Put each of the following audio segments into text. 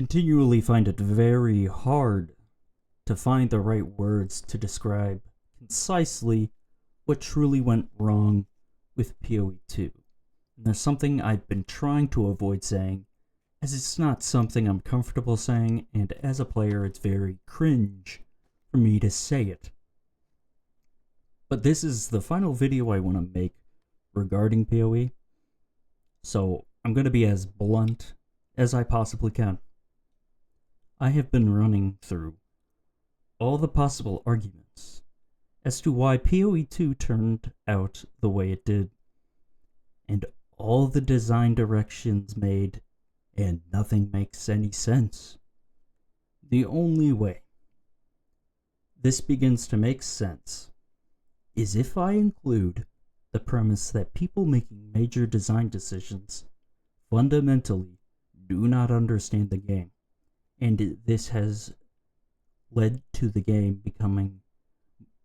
continually find it very hard to find the right words to describe concisely what truly went wrong with POE2. And there's something I've been trying to avoid saying, as it's not something I'm comfortable saying, and as a player it's very cringe for me to say it. But this is the final video I want to make regarding POE, so I'm going to be as blunt as I possibly can. I have been running through all the possible arguments as to why POE2 turned out the way it did, and all the design directions made, and nothing makes any sense. The only way this begins to make sense is if I include the premise that people making major design decisions fundamentally do not understand the game, and this has led to the game becoming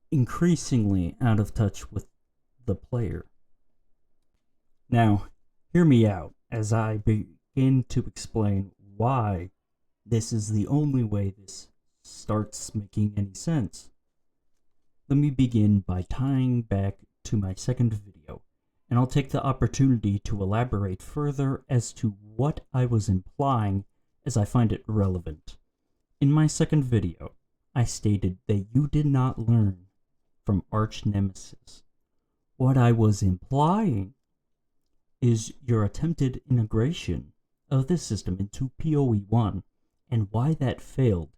increasingly out of touch with the player. Now, hear me out as I begin to explain why this is the only way this starts making any sense. Let me begin by tying back to my second video, and I'll take the opportunity to elaborate further as to what I was implying as I find it relevant. In my second video, I stated that you did not learn from Arch Nemesis. What I was implying is your attempted integration of this system into POE1, and why that failed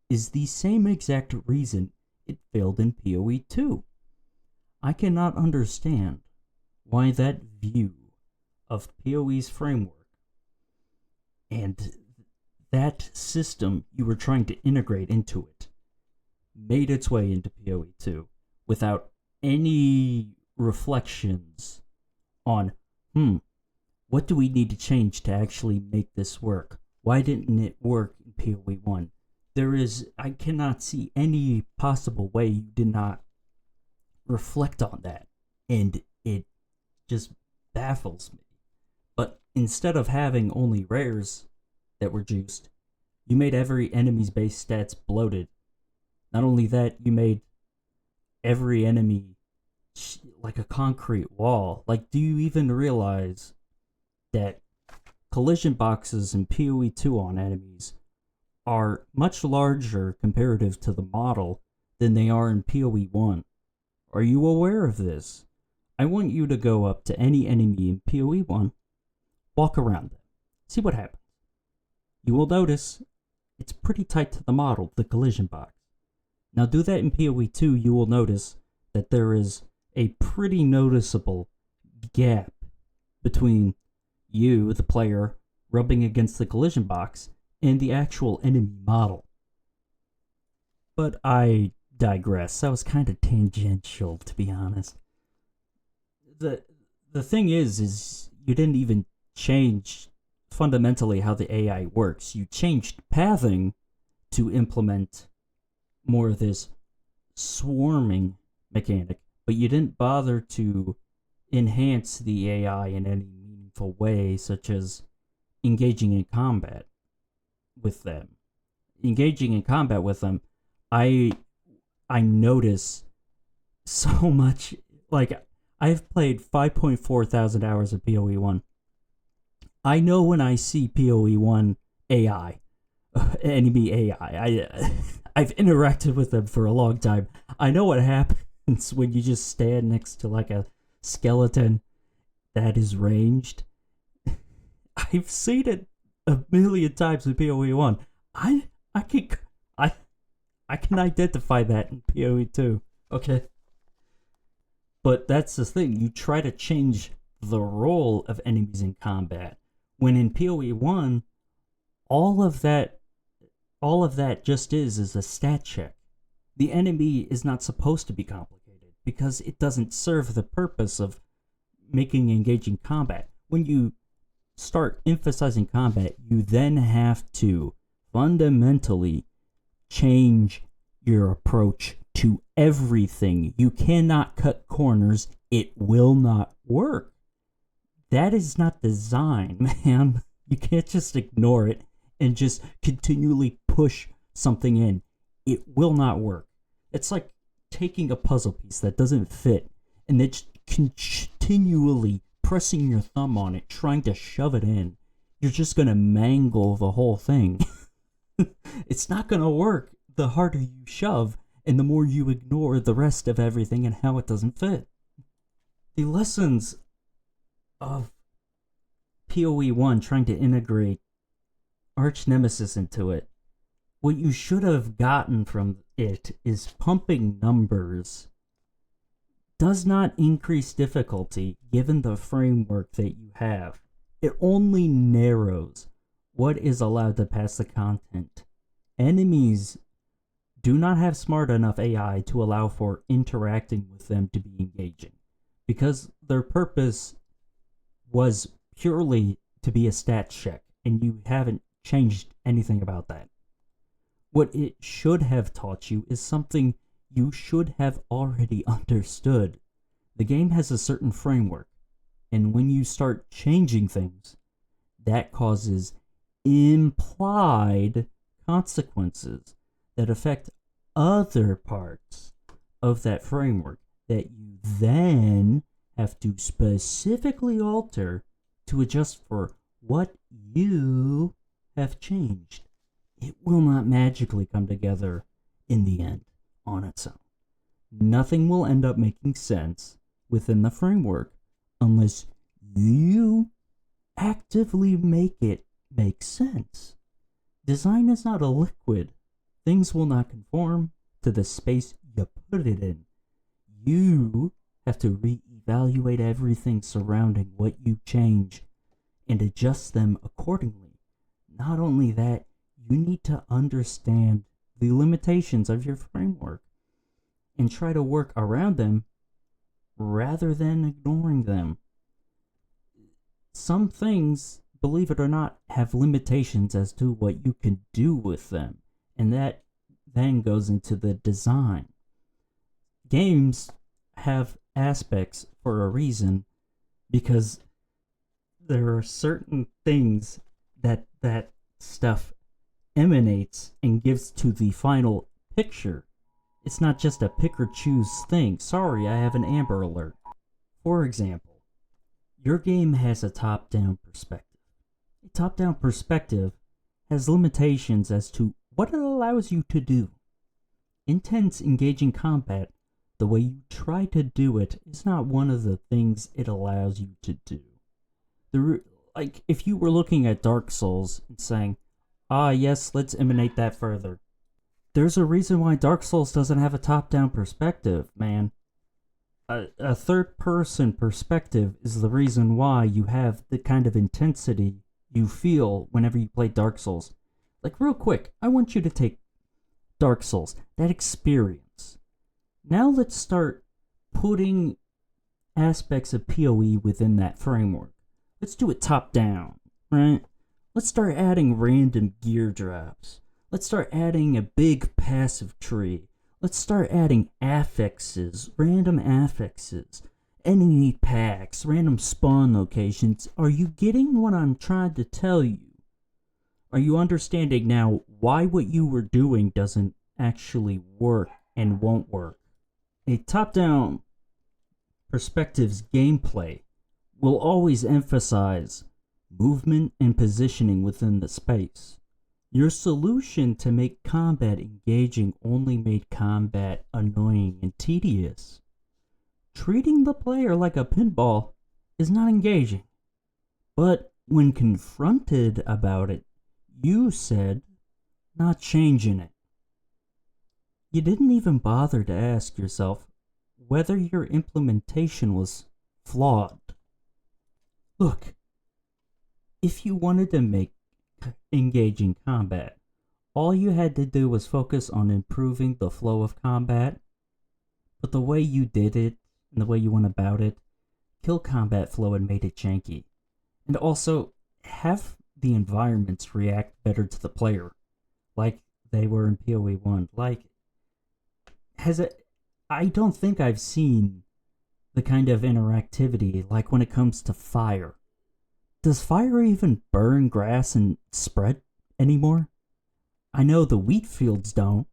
is the same exact reason it failed in POE2. I cannot understand why that view of POE's framework and that system you were trying to integrate into it made its way into POE2 without any reflections on, what do we need to change to actually make this work? Why didn't it work in POE1? I cannot see any possible way you did not reflect on that, and it just baffles me. But instead of having only rares that were juiced, you made every enemy's base stats bloated. Not only that, you made every enemy like a concrete wall. Like, do you even realize that collision boxes in POE2 on enemies are much larger comparative to the model than they are in POE1? Are you aware of this? I want you to go up to any enemy in POE1, walk around them, see what happens. You will notice it's pretty tight to the model, the collision box. Now do that in POE2, you will notice that there is a pretty noticeable gap between you, the player, rubbing against the collision box and the actual enemy model. But I digress. That was kind of tangential, to be honest. The thing is you didn't even change fundamentally how the AI works. You changed pathing to implement more of this swarming mechanic, but you didn't bother to enhance the AI in any meaningful way, such as engaging in combat with them. Engaging in combat with them, I notice so much. Like, I've played 5.4 thousand hours of POE1. I know when I see POE1 AI, enemy AI. I've interacted with them for a long time. I know what happens when you just stand next to like a skeleton that is ranged. I've seen it a million times in POE1. I can identify that in POE2. Okay. But that's the thing. You try to change the role of enemies in combat, when in POE1, all of that just is a stat check. The enemy is not supposed to be complicated because it doesn't serve the purpose of making engaging combat. When you start emphasizing combat, you then have to fundamentally change your approach to everything. You cannot cut corners. It will not work. That is not design, man. You can't just ignore it and just continually push something in, it will not work. It's like taking a puzzle piece that doesn't fit and then continually pressing your thumb on it, trying to shove it in. You're just going to mangle the whole thing. It's not going to work the harder you shove and the more you ignore the rest of everything and how it doesn't fit. The lessons of POE1 trying to integrate Arch Nemesis into it, what you should have gotten from it is pumping numbers does not increase difficulty given the framework that you have. It only narrows what is allowed to pass the content. Enemies do not have smart enough AI to allow for interacting with them to be engaging, because their purpose was purely to be a stat check, and you haven't changed anything about that. What it should have taught you is something you should have already understood. The game has a certain framework, and when you start changing things, that causes implied consequences that affect other parts of that framework that you then have to specifically alter to adjust for what you have changed. It will not magically come together in the end on its own. Nothing will end up making sense within the framework unless you actively make it make sense. Design is not a liquid. Things will not conform to the space you put it in. You have to reevaluate everything surrounding what you change and adjust them accordingly. Not only that, you need to understand the limitations of your framework and try to work around them rather than ignoring them. Some things, believe it or not, have limitations as to what you can do with them, and that then goes into the design. Games have aspects for a reason because there are certain things that stuff emanates and gives to the final picture. It's not just a pick or choose thing. Sorry, I have an Amber Alert. For example, your game has a top-down perspective. A top-down perspective has limitations as to what it allows you to do. Intense, engaging combat, the way you try to do it, is not one of the things it allows you to do. Like, if you were looking at Dark Souls and saying, yes, let's emanate that further. There's a reason why Dark Souls doesn't have a top-down perspective, man. A third-person perspective is the reason why you have the kind of intensity you feel whenever you play Dark Souls. Like, real quick, I want you to take Dark Souls, that experience. Now let's start putting aspects of PoE within that framework. Let's do it top-down, right? Let's start adding random gear drops. Let's start adding a big passive tree. Let's start adding affixes, random affixes, enemy packs, random spawn locations. Are you getting what I'm trying to tell you? Are you understanding now why what you were doing doesn't actually work and won't work? A top-down perspective's gameplay will always emphasize movement and positioning within the space. Your solution to make combat engaging only made combat annoying and tedious. Treating the player like a pinball is not engaging. But when confronted about it, you said, not changing it. You didn't even bother to ask yourself whether your implementation was flawed. Look, if you wanted to make engaging combat, all you had to do was focus on improving the flow of combat. But the way you did it, and the way you went about it, killed combat flow and made it janky. And also, have the environments react better to the player, like they were in POE1. I don't think I've seen the kind of interactivity like when it comes to fire. Does fire even burn grass and spread? anymore. I know the wheat fields don't.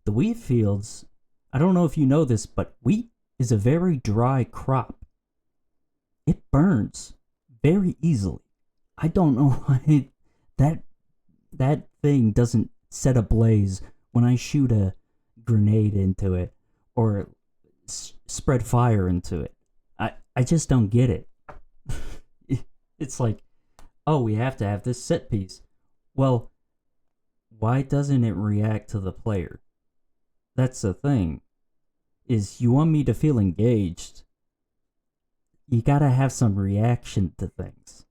The wheat fields, I don't know if you know this, but wheat is a very dry crop. It burns very easily. I don't know why that thing doesn't set ablaze when I shoot a grenade into it or spread fire into it. I just don't get it. It's like, oh, we have to have this set piece. Well, why doesn't it react to the player? That's the thing. Is you want me to feel engaged, you gotta have some reaction to things.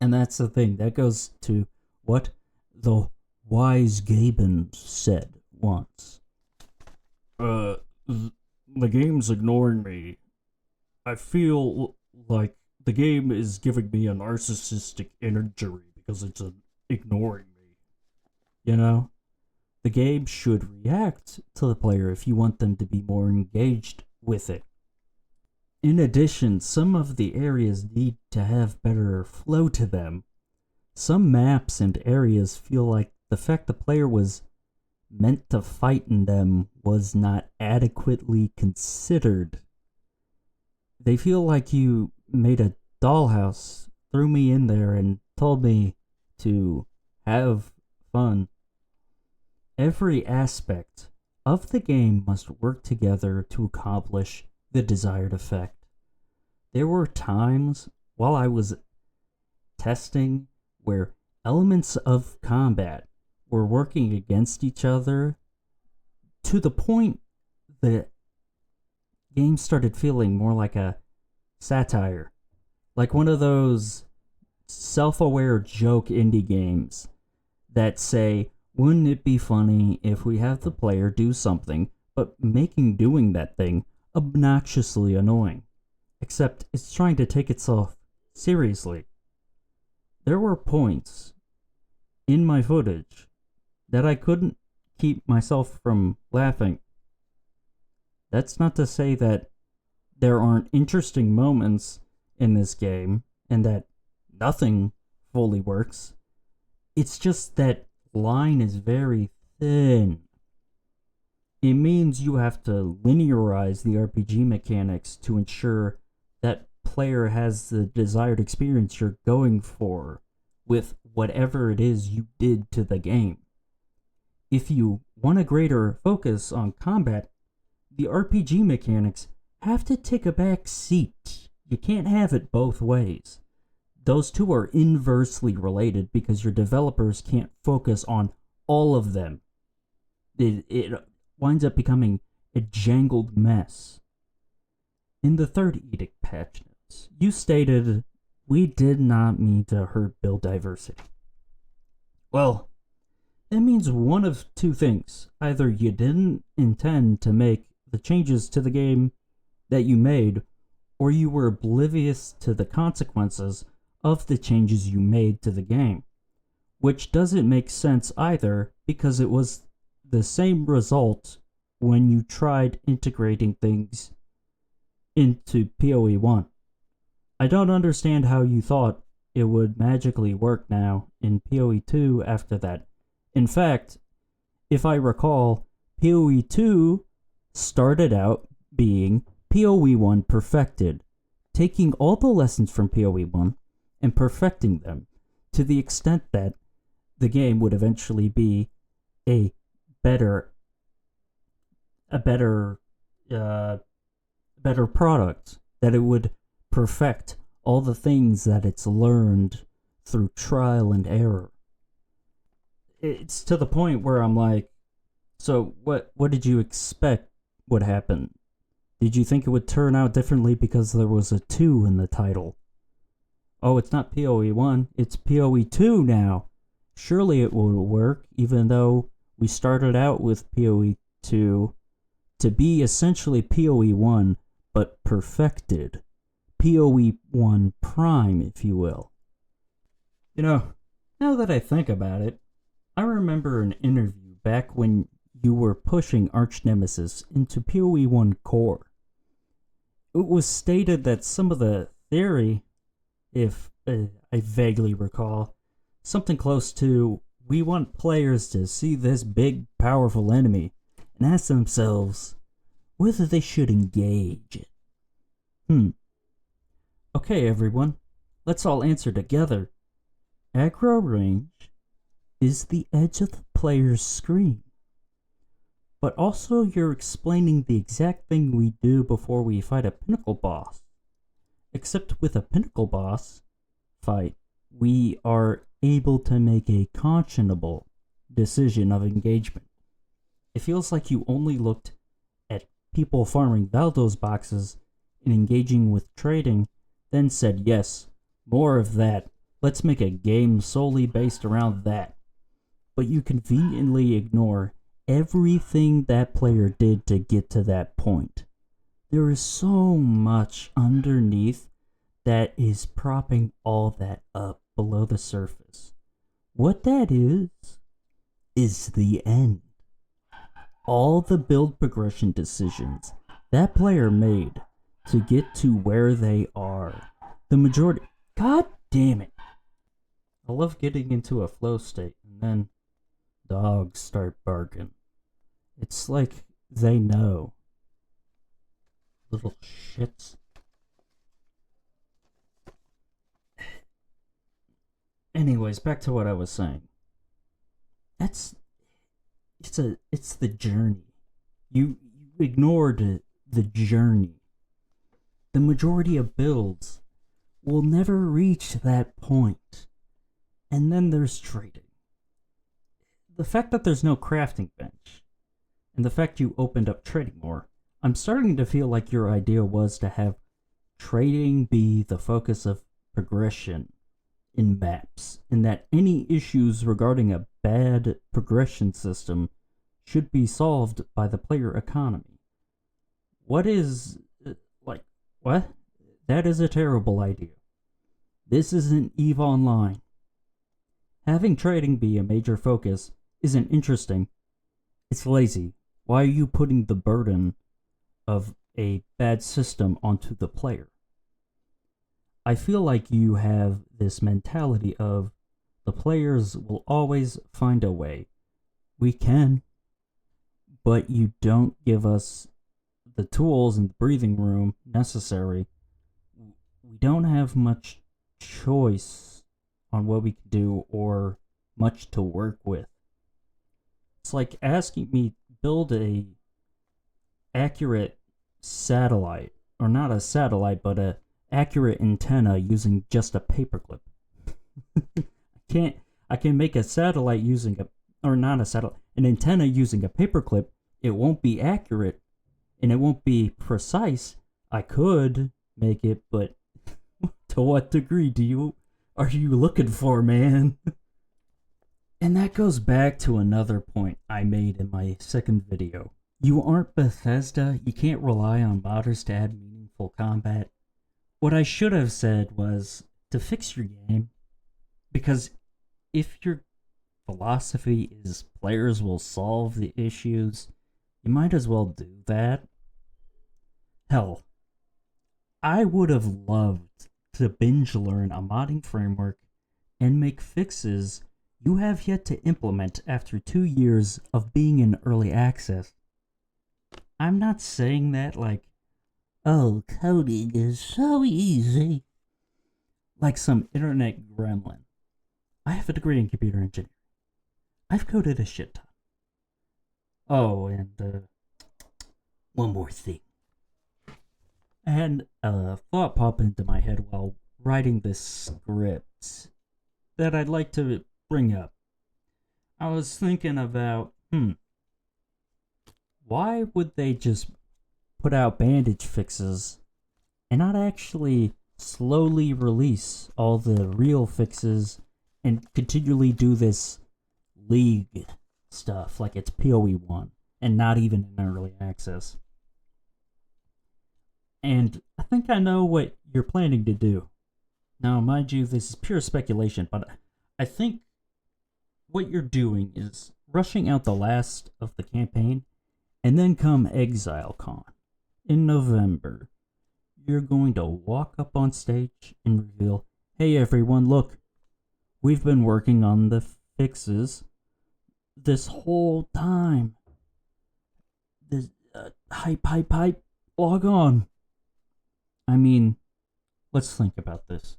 And that's the thing. That goes to what the wise Gaben said once. The game's ignoring me. I feel like the game is giving me a narcissistic injury because it's ignoring me. You know? The game should react to the player if you want them to be more engaged with it. In addition, some of the areas need to have better flow to them. Some maps and areas feel like the fact the player was meant to fight in them was not adequately considered. They feel like you made a dollhouse, threw me in there, and told me to have fun. Every aspect of the game must work together to accomplish the desired effect. There were times while I was testing where elements of combat were working against each other to the point the game started feeling more like a satire, like one of those self-aware joke indie games that say, wouldn't it be funny if we have the player do something, but making doing that thing obnoxiously annoying? Except it's trying to take itself seriously. There were points in my footage that I couldn't keep myself from laughing. That's not to say that there aren't interesting moments in this game and that nothing fully works. It's just that line is very thin. It means you have to linearize the RPG mechanics to ensure that player has the desired experience you're going for with whatever it is you did to the game. If you want a greater focus on combat, the RPG mechanics have to take a back seat. You can't have it both ways. Those two are inversely related because your developers can't focus on all of them. It winds up becoming a jangled mess. In the third edict patch notes, you stated, we did not mean to hurt build diversity. Well, that means one of two things. Either you didn't intend to make the changes to the game that you made, or you were oblivious to the consequences of the changes you made to the game. Which doesn't make sense either, because it was the same result when you tried integrating things into POE1. I don't understand how you thought it would magically work now in POE2 after that. In fact, if I recall, POE2 started out being POE1 perfected, taking all the lessons from POE1 and perfecting them to the extent that the game would eventually be a better product, that it would perfect all the things that it's learned through trial and error. It's to the point where I'm like, so what did you expect would happen? Did you think it would turn out differently because there was a 2 in the title? Oh, it's not POE1, it's POE2 now. Surely it will work, even though we started out with POE2 to be essentially POE1, but perfected. POE1 Prime, if you will. You know, now that I think about it, I remember an interview back when you were pushing Arch Nemesis into POE1 Core. It was stated that some of the theory, if I vaguely recall, Something close to, we want players to see this big, powerful enemy and ask themselves whether they should engage it. Okay, everyone, let's all answer together. Aggro range is the edge of the player's screen. But also you're explaining the exact thing we do before we fight a pinnacle boss. Except with a pinnacle boss fight, we are able to make a conscionable decision of engagement. It feels like you only looked at people farming Valdo's boxes and engaging with trading, then said, yes, more of that. Let's make a game solely based around that. But you conveniently ignore everything that player did to get to that point. There is so much underneath that is propping all that up below the surface. What that is the end. All the build progression decisions that player made to get to where they are. The majority... God damn it. I love getting into a flow state and then dogs start barking. It's like they know. Little shits. Anyways, back to what I was saying. It's the journey. You ignored the journey. The majority of builds will never reach that point. And then there's trading. The fact that there's no crafting bench, and the fact you opened up trading more, I'm starting to feel like your idea was to have trading be the focus of progression in maps, and that any issues regarding a bad progression system should be solved by the player economy. What? That is a terrible idea. This isn't EVE Online. Having trading be a major focus isn't interesting. It's lazy. Why are you putting the burden of a bad system onto the player? I feel like you have this mentality of the players will always find a way. We can, but you don't give us the tools and the breathing room necessary. We don't have much choice on what we can do or much to work with. It's like asking me build a accurate satellite, or not a satellite, but a accurate antenna using just a paperclip. I can make a satellite using an antenna using a paperclip. It won't be accurate and it won't be precise. I could make it, but to what degree are you looking for, man? And that goes back to another point I made in my second video. You aren't Bethesda. You can't rely on modders to add meaningful combat. What I should have said was to fix your game, because if your philosophy is players will solve the issues, you might as well do that. Hell, I would have loved to binge learn a modding framework and make fixes you have yet to implement after 2 years of being in early access. I'm not saying that like, oh, coding is so easy, like some internet gremlin. I have a degree in computer engineering. I've coded a shit ton. Oh, and one more thing. I had a thought pop into my head while writing this script that I'd like to bring up. I was thinking about, why would they just put out bandage fixes and not actually slowly release all the real fixes and continually do this league stuff like it's POE1 and not even in early access? And I think I know what you're planning to do. Now, mind you, this is pure speculation, but I think what you're doing is rushing out the last of the campaign, and then come ExileCon in November. You're going to walk up on stage and reveal, hey everyone, look, We've been working on the fixes this whole time. This hype, log on. I mean, let's think about this.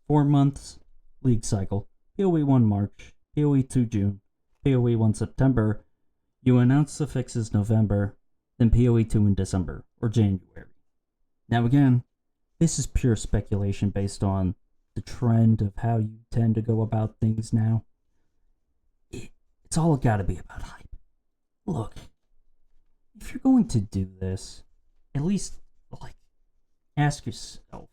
4 months, league cycle. POE1 March, POE2 June, POE1 September. You announce the fixes November, then POE2 in December or January. Now again, this is pure speculation based on the trend of how you tend to go about things now. It's all gotta be about hype. Look, if you're going to do this, at least, ask yourself,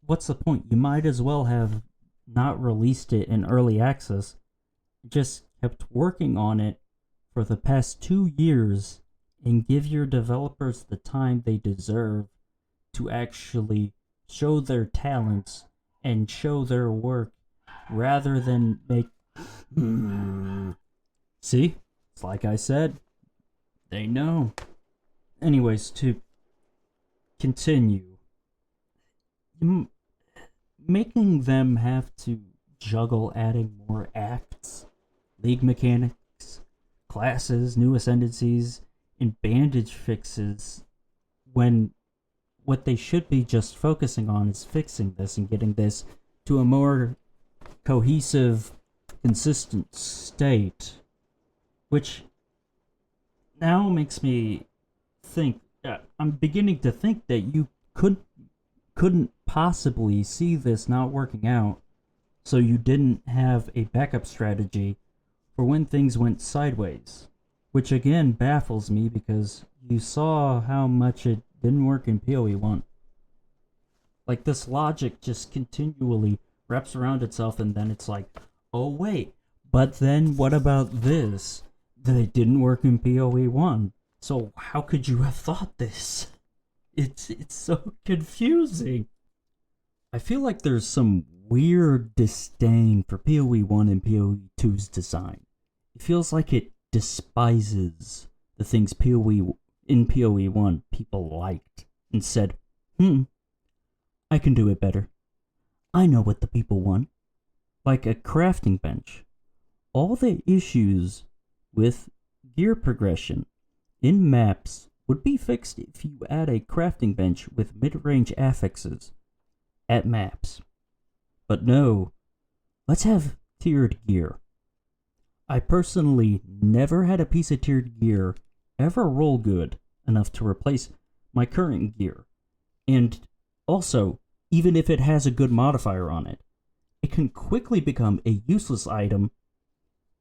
what's the point? You might as well have not released it in early access, just kept working on it for the past 2 years and give your developers the time they deserve to actually show their talents and show their work rather than make... See? It's like I said. They know. Anyways, to continue, making them have to juggle adding more acts, league mechanics, classes, new ascendancies, and bandage fixes when what they should be just focusing on is fixing this and getting this to a more cohesive, consistent state, which now makes me think, I'm beginning to think that you couldn't possibly see this not working out, so you didn't have a backup strategy for when things went sideways, which again baffles me because you saw how much it didn't work in POE1. Like, this logic just continually wraps around itself, and then it's like, oh wait, but then what about this? That it didn't work in POE1. So how could you have thought this? It's so confusing. I feel like there's some weird disdain for POE1 and POE2's design. It feels like it despises the things in POE1 people liked and said, I can do it better. I know what the people want. Like a crafting bench. All the issues with gear progression in maps would be fixed if you add a crafting bench with mid-range affixes at maps. But no, let's have tiered gear. I personally never had a piece of tiered gear ever roll good enough to replace my current gear. And also, even if it has a good modifier on it, it can quickly become a useless item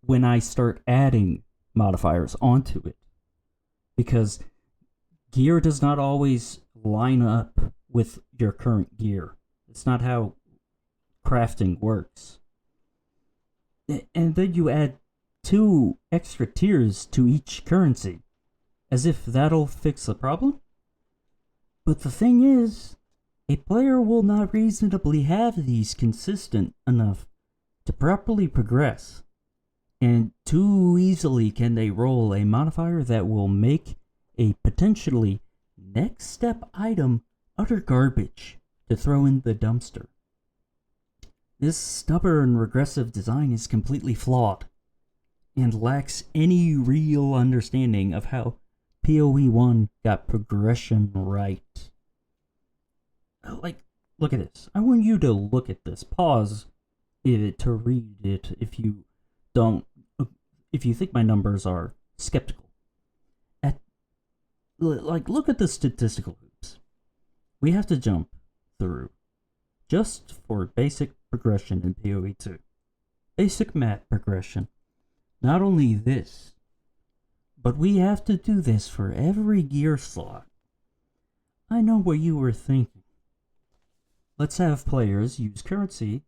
when I start adding modifiers onto it. Because gear does not always line up with your current gear. It's not how crafting works. And then you add 2 extra tiers to each currency, as if that'll fix the problem. But the thing is, a player will not reasonably have these consistent enough to properly progress, and too easily can they roll a modifier that will make a potentially next step item utter garbage to throw in the dumpster. This stubborn regressive design is completely flawed and lacks any real understanding of how POE1 got progression right. Look at this. I want you to look at this. Pause it to read it if you think my numbers are skeptical. Look at the statistical hoops we have to jump through just for basic progression in POE2. Basic map progression. Not only this, but we have to do this for every gear slot. I know what you were thinking. Let's have players use currency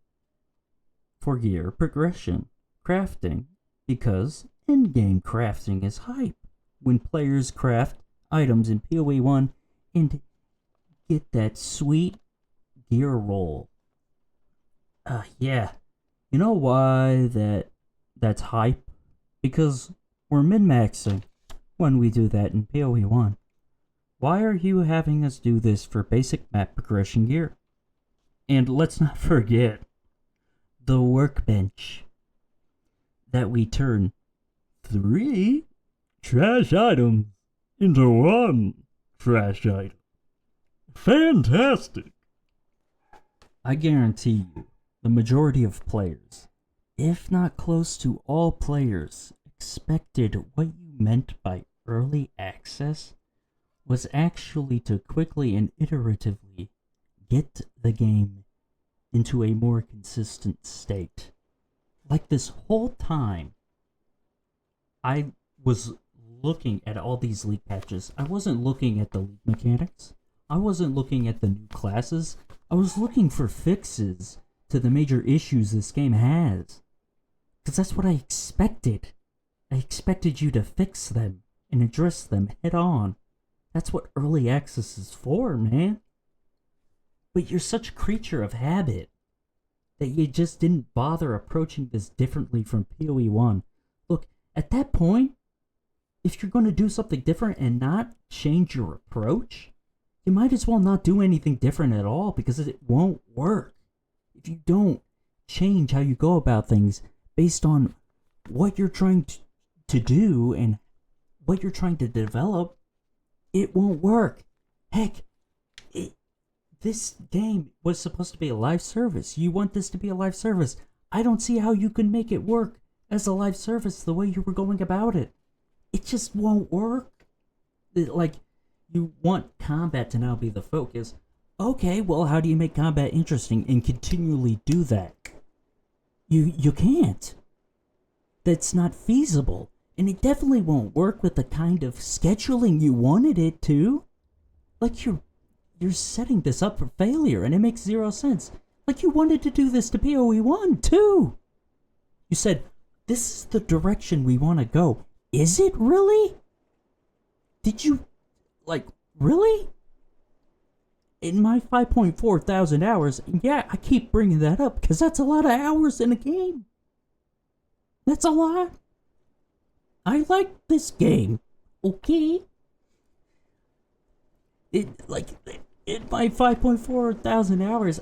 for gear progression, crafting, because in-game crafting is hype. When players craft items in POE1 and get that sweet gear roll. Yeah. You know why that's hype? Because we're min-maxing when we do that in POE1. Why are you having us do this for basic map progression gear? And let's not forget, the workbench that we turn 3 trash items into 1 trash item. Fantastic! I guarantee you, the majority of players, if not close to all players, expected what you meant by early access was actually to quickly and iteratively get the game into a more consistent state. Like this whole time, I was looking at all these league patches. I wasn't looking at the league mechanics. I wasn't looking at the new classes. I was looking for fixes to the major issues this game has. Because that's what I expected. I expected you to fix them and address them head on. That's what early access is for, man. But you're such a creature of habit that you just didn't bother approaching this differently from POE1. Look, at that point, if you're going to do something different and not change your approach, you might as well not do anything different at all, because it won't work. If you don't change how you go about things based on what you're trying to do and what you're trying to develop, it won't work. Heck, this game was supposed to be a live service. You want this to be a live service. I don't see how you can make it work as a live service the way you were going about it. It just won't work. Like, you want combat to now be the focus. Okay, well, how do you make combat interesting and continually do that? You can't. That's not feasible. And it definitely won't work with the kind of scheduling you wanted it to. Like, you're setting this up for failure, and it makes zero sense. Like, you wanted to do this to POE1, too. You said, this is the direction we want to go. Is it really? Did you, like, really? In my 5.4 thousand hours, yeah, I keep bringing that up, because that's a lot of hours in a game. That's a lot. I like this game, okay? In my 5.4 thousand hours,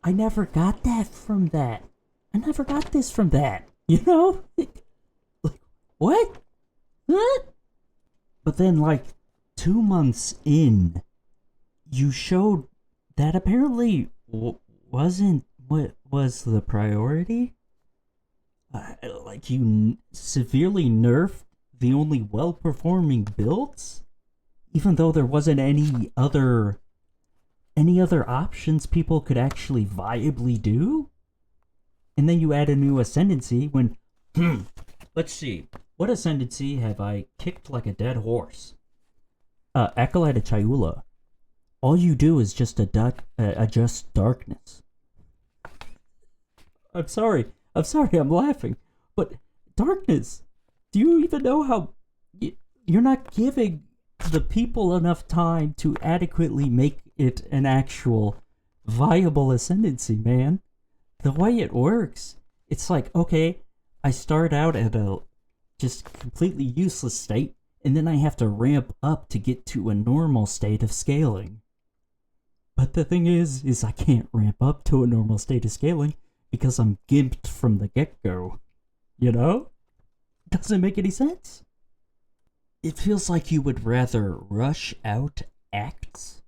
I never got that from that. I never got this from that, you know? Like, what? Huh? But then, like, 2 months in, you showed that apparently wasn't what was the priority. Like, you severely nerfed the only well-performing builds, even though there wasn't any other options people could actually viably do. And then you add a new ascendancy when, let's see, what ascendancy have I kicked like a dead horse? Acolyte of Chayula. All you do is just adjust darkness. I'm sorry, I'm laughing. But darkness, do you even know how... You're not giving the people enough time to adequately make it an actual viable ascendancy, man. The way it works, it's like, okay, I start out at a just completely useless state, and then I have to ramp up to get to a normal state of scaling. But the thing is I can't ramp up to a normal state of scaling because I'm gimped from the get-go. You know? Doesn't make any sense. It feels like you would rather rush out acts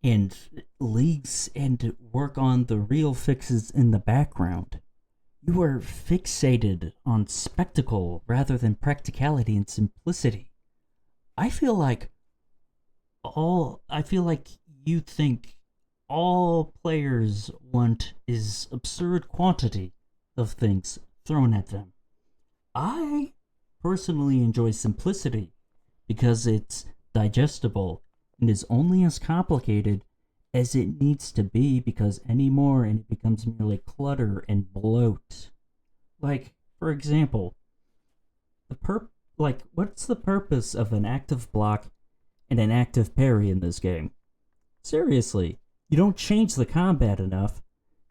and leagues and work on the real fixes in the background. You are fixated on spectacle rather than practicality and simplicity. I feel like you think all players want is absurd quantity of things thrown at them. I personally enjoy simplicity because it's digestible and is only as complicated as it needs to be, because any more and it becomes merely clutter and bloat. Like, for example, what's the purpose of an active block and an active parry in this game? Seriously, you don't change the combat enough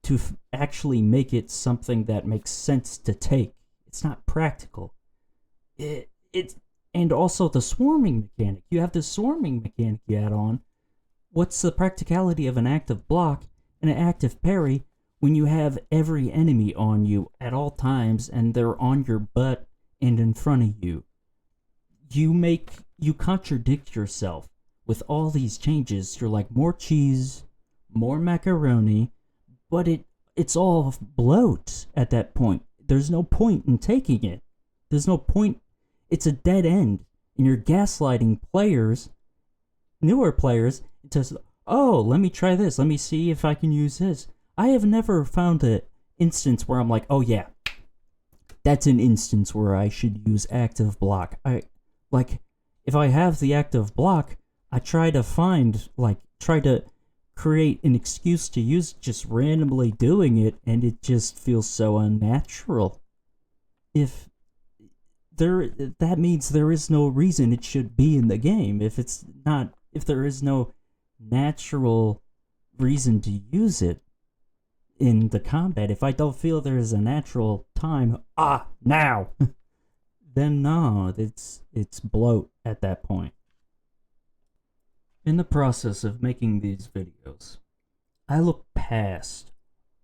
to actually make it something that makes sense to take. It's not practical. And also the swarming mechanic. You have the swarming mechanic you add on. What's the practicality of an active block and an active parry when you have every enemy on you at all times and they're on your butt and in front of you, you contradict yourself with all these changes. You're like, more cheese, more macaroni, but it's all bloat at that point. There's no point in taking it. There's no point. It's a dead end. And you're gaslighting players, newer players, into, oh, let me try this. Let me see if I can use this. I have never found an instance where I'm like, oh yeah, that's an instance where I should use active block. If I have the active block, I try to create an excuse to use just randomly doing it, and it just feels so unnatural. That means there is no reason it should be in the game. If there is no natural reason to use it in the combat, if I don't feel there is a natural time, now, then no, it's bloat at that point. In the process of making these videos, I looked past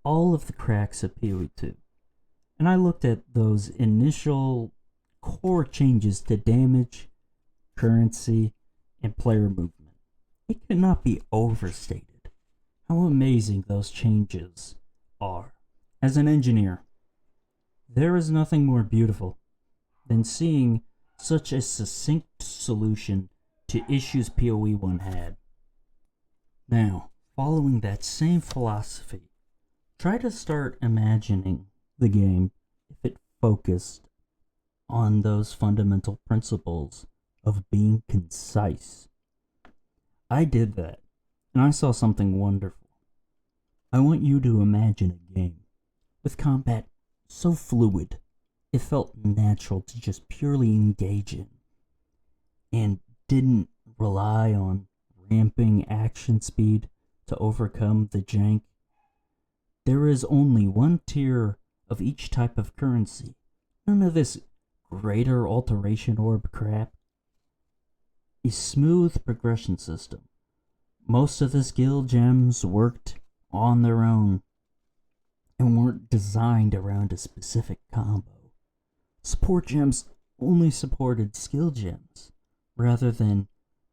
all of the cracks of POE2, and I looked at those initial core changes to damage, currency, and player movement. It cannot be overstated how amazing those changes are. As an engineer, there is nothing more beautiful than seeing such a succinct solution to issues POE1 had. Now, following that same philosophy, try to start imagining the game if it focused on those fundamental principles of being concise. I did that, and I saw something wonderful. I want you to imagine a game with combat so fluid, it felt natural to just purely engage in, and didn't rely on ramping action speed to overcome the jank. There is only one tier of each type of currency. None of this greater alteration orb crap. A smooth progression system. Most of the skill gems worked on their own and weren't designed around a specific combo. Support gems only supported skill gems rather than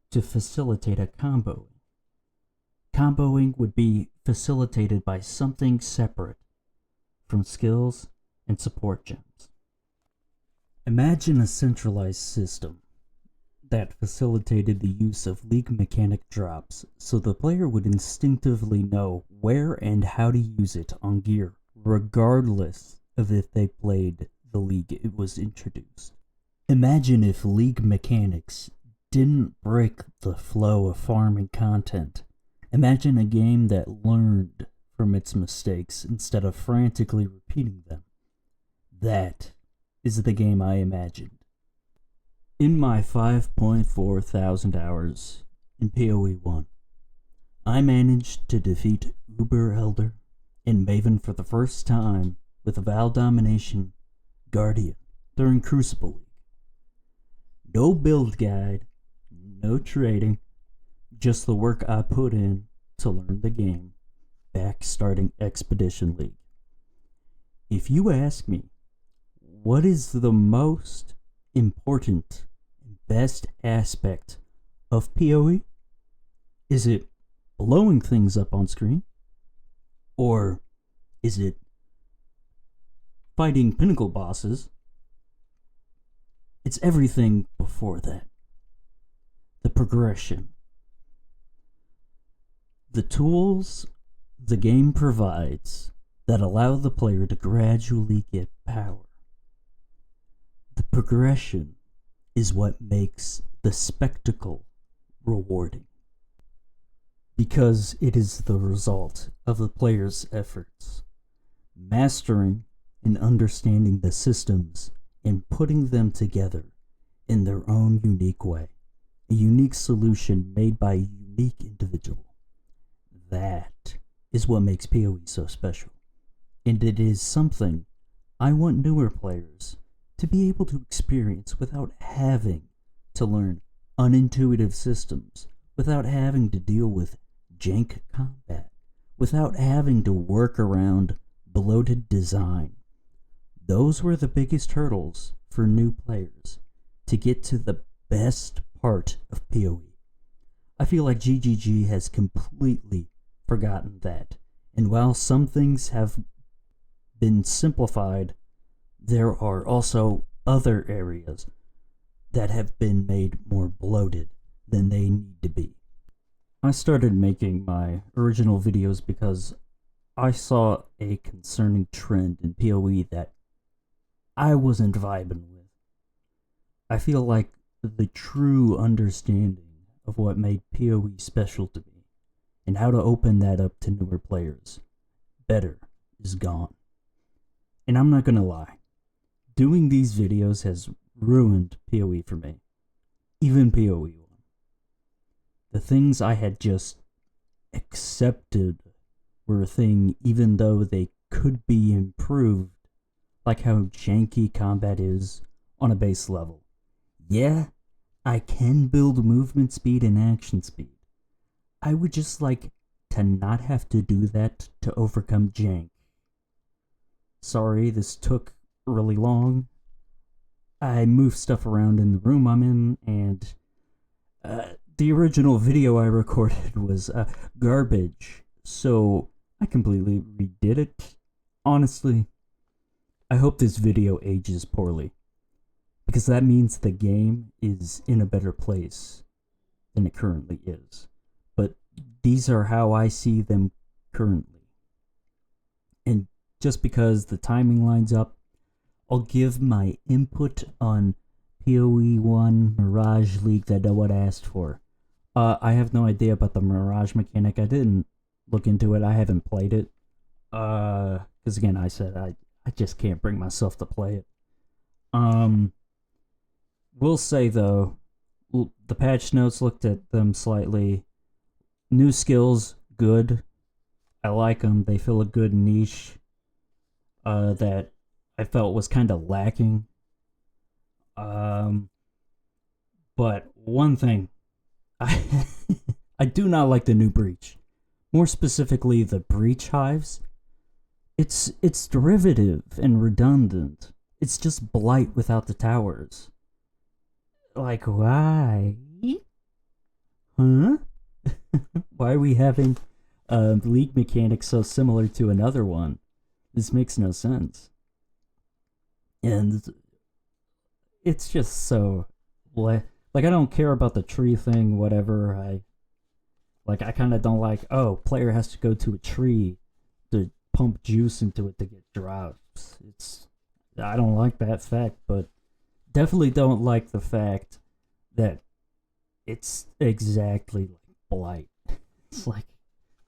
to facilitate a combo. Comboing would be facilitated by something separate from skills and support gems. Imagine a centralized system that facilitated the use of league mechanic drops so the player would instinctively know where and how to use it on gear, regardless of if they played the league it was introduced. Imagine if league mechanics didn't break the flow of farming content. Imagine a game that learned from its mistakes instead of frantically repeating them. That is the game I imagined. In my 5.4 thousand hours in POE1, I managed to defeat Uber Elder and Maven for the first time with a Val Domination Guardian during Crucible League. No build guide, no trading, just the work I put in to learn the game back starting Expedition League. If you ask me, what is the most important and best aspect of PoE? Is it blowing things up on screen? Or is it fighting pinnacle bosses? It's everything before that. The progression. The tools the game provides that allow the player to gradually get power. The progression is what makes the spectacle rewarding, because it is the result of the player's efforts, mastering and understanding the systems and putting them together in their own unique way, a unique solution made by a unique individual. That is what makes PoE so special, and it is something I want newer players to be able to experience without having to learn unintuitive systems, without having to deal with jank combat, without having to work around bloated design. Those were the biggest hurdles for new players to get to the best part of PoE. I feel like GGG has completely forgotten that, and while some things have been simplified, there are also other areas that have been made more bloated than they need to be. I started making my original videos because I saw a concerning trend in PoE that I wasn't vibing with. I feel like the true understanding of what made PoE special to me and how to open that up to newer players better is gone. And I'm not gonna lie, doing these videos has ruined PoE for me. Even PoE 1. The things I had just accepted were a thing even though they could be improved, like how janky combat is on a base level. Yeah, I can build movement speed and action speed. I would just like to not have to do that to overcome jank. Sorry, this took really long. I moved stuff around in the room I'm in, and the original video I recorded was garbage, so I completely redid it. Honestly, I hope this video ages poorly, because that means the game is in a better place than it currently is. But these are how I see them currently. And just because the timing lines up, I'll give my input on POE1 Mirage League that no one asked for. I have no idea about the Mirage mechanic. I didn't look into it. I haven't played it. Because again, I said I just can't bring myself to play it. Will say though, the patch notes looked at them slightly. New skills, good. I like them. They fill a good niche that I felt was kind of lacking. But one thing, I do not like the new breach. More specifically, the breach hives. It's derivative and redundant. It's just blight without the towers. Like, why? Huh? Why are we having league mechanics so similar to another one? This makes no sense. And it's just so like I don't care about the tree thing, whatever. I kind of don't like, oh, player has to go to a tree to pump juice into it to get drops. I don't like that fact, but definitely don't like the fact that it's exactly like blight. It's like,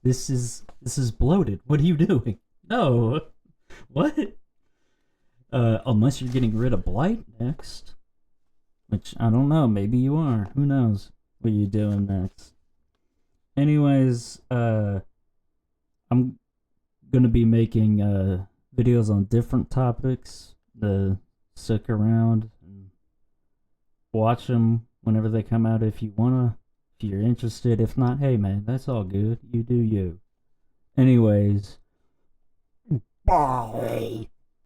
this is bloated. What are you doing? No. What? Unless you're getting rid of blight next. Which, I don't know, maybe you are. Who knows what you're doing next. Anyways, I'm gonna be making videos on different topics. Stick around and watch them whenever they come out if you wanna, if you're interested. If not, hey man, that's all good. You do you. Anyways, bye.